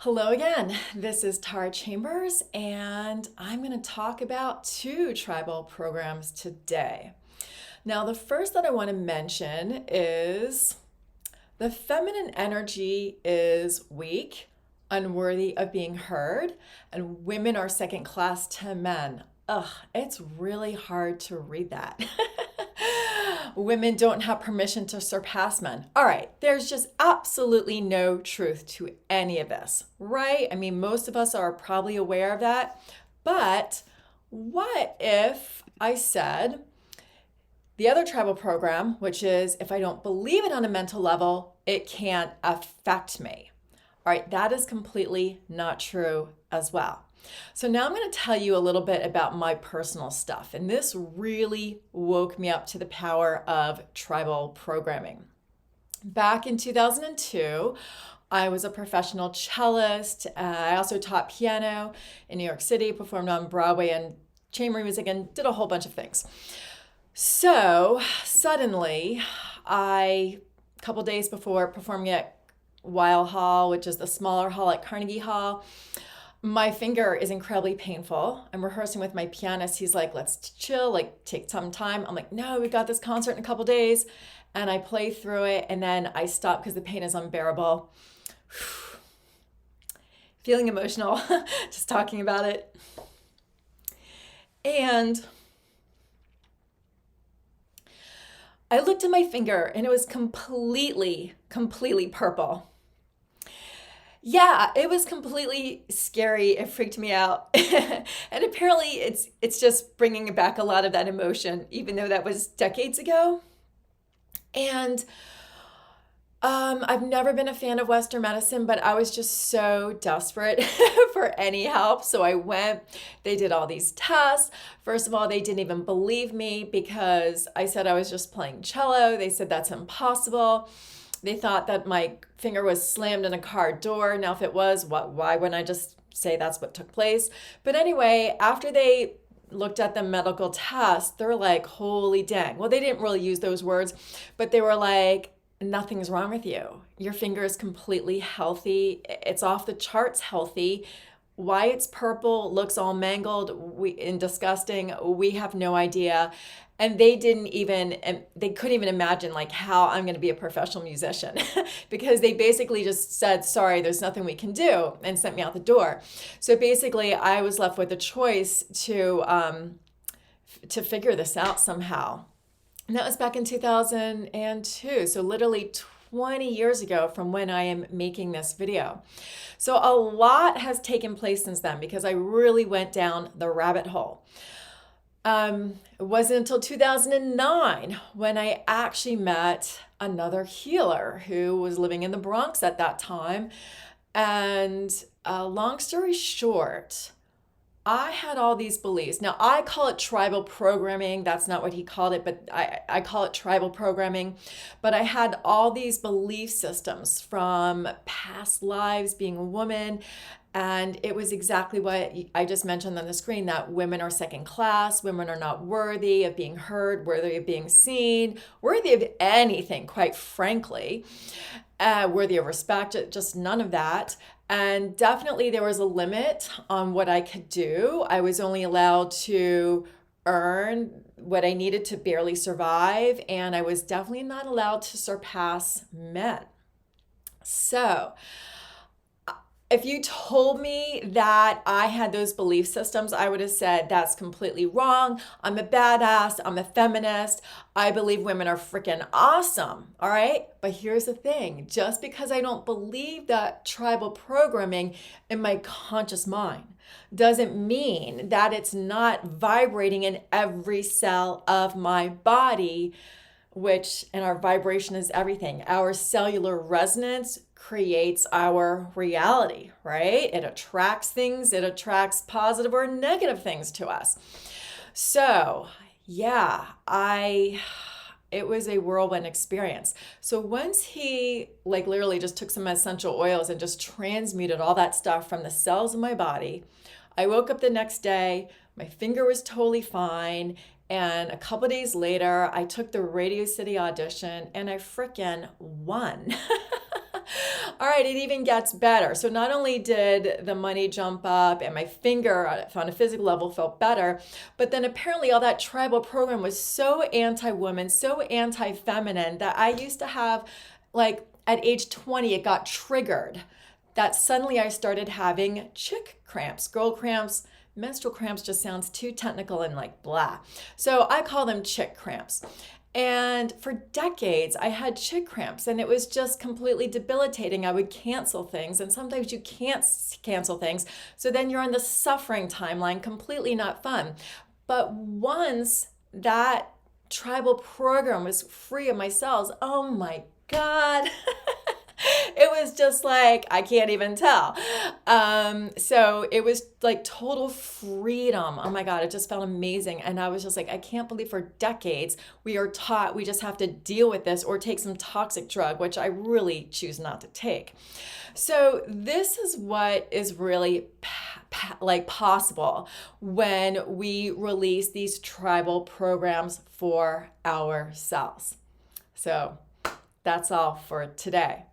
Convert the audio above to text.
Hello again. This is Tara Chambers, and I'm going to talk about two tribal programs today. Now, the first that I want to mention is the feminine energy is weak, unworthy of being heard, and women are second class to men. Ugh, it's really hard to read that. Women don't have permission to surpass men. All right, there's just absolutely no truth to any of this, right? I mean, most of us are probably aware of that. But what if I said the other tribal program, which is if I don't believe it on a mental level, it can't affect me? All right, that is completely not true as well. So now I'm going to tell you a little bit about my personal stuff. And this really woke me up to the power of tribal programming. Back in 2002, I was a professional cellist. I also taught piano in New York City, performed on Broadway and chamber music, and did a whole bunch of things. So suddenly, a couple days before performing at Weill Hall, which is the smaller hall at Carnegie Hall, my finger is incredibly painful. I'm rehearsing with my pianist. He's like, let's chill, like take some time. I'm like, no, we've got this concert in a couple days. And I play through it and then I stop because the pain is unbearable. Feeling emotional, just talking about it. And I looked at my finger and it was completely purple. Yeah, it was completely scary. It freaked me out. And apparently it's just bringing back a lot of that emotion, even though that was decades ago. And I've never been a fan of Western medicine, but I was just so desperate for any help. So I went, they did all these tests. First of all, they didn't even believe me because I said I was just playing cello. They said that's impossible. They thought that my finger was slammed in a car door. Now, if it was, why wouldn't I just say that's what took place? But anyway, after they looked at the medical test, they're like, holy dang. Well, they didn't really use those words, but they were like, nothing's wrong with you. Your finger is completely healthy. It's off the charts healthy. Why it's purple, looks all mangled and disgusting, we have no idea. And they couldn't even imagine like how I'm going to be a professional musician because they basically just said, sorry, there's nothing we can do, and sent me out the door. So basically I was left with a choice to figure this out somehow. And that was back in 2002. So literally 20 years ago from when I am making this video. So a lot has taken place since then because I really went down the rabbit hole. It wasn't until 2009 when I actually met another healer who was living in the Bronx at that time. And long story short, I had all these beliefs. Now, I call it tribal programming. That's not what he called it, but I call it tribal programming. But I had all these belief systems from past lives, being a woman. And it was exactly what I just mentioned on the screen, that women are second class, women are not worthy of being heard, worthy of being seen, worthy of anything, quite frankly, worthy of respect, just none of that. And definitely there was a limit on what I could do. I was only allowed to earn what I needed to barely survive, and I was definitely not allowed to surpass men. So, if you told me that I had those belief systems, I would have said that's completely wrong. I'm a badass. I'm a feminist. I believe women are freaking awesome. All right. But here's the thing. Just because I don't believe that tribal programming in my conscious mind doesn't mean that it's not vibrating in every cell of my body, and our vibration is everything. Our cellular resonance creates our reality, right? It attracts things, it attracts positive or negative things to us. So, yeah, it was a whirlwind experience. So once he like literally just took some essential oils and just transmuted all that stuff from the cells of my body, I woke up the next day, my finger was totally fine. And a couple days later, I took the Radio City audition and I frickin' won. All right, it even gets better. So not only did the money jump up and my finger on a physical level felt better, but then apparently all that tribal program was so anti-woman, so anti-feminine that I used to have, like at age 20, it got triggered that suddenly I started having chick cramps, girl cramps. Menstrual cramps just sounds too technical and like blah. So I call them chick cramps. And for decades, I had chick cramps and it was just completely debilitating. I would cancel things, and sometimes you can't cancel things. So then you're on the suffering timeline, completely not fun. But once that tribal program was free of my cells, oh my God. It was just like, I can't even tell. So it was like total freedom. Oh my God, it just felt amazing. And I was just like, I can't believe for decades we are taught we just have to deal with this or take some toxic drug, which I really choose not to take. So this is what is really like possible when we release these tribal programs for ourselves. So that's all for today.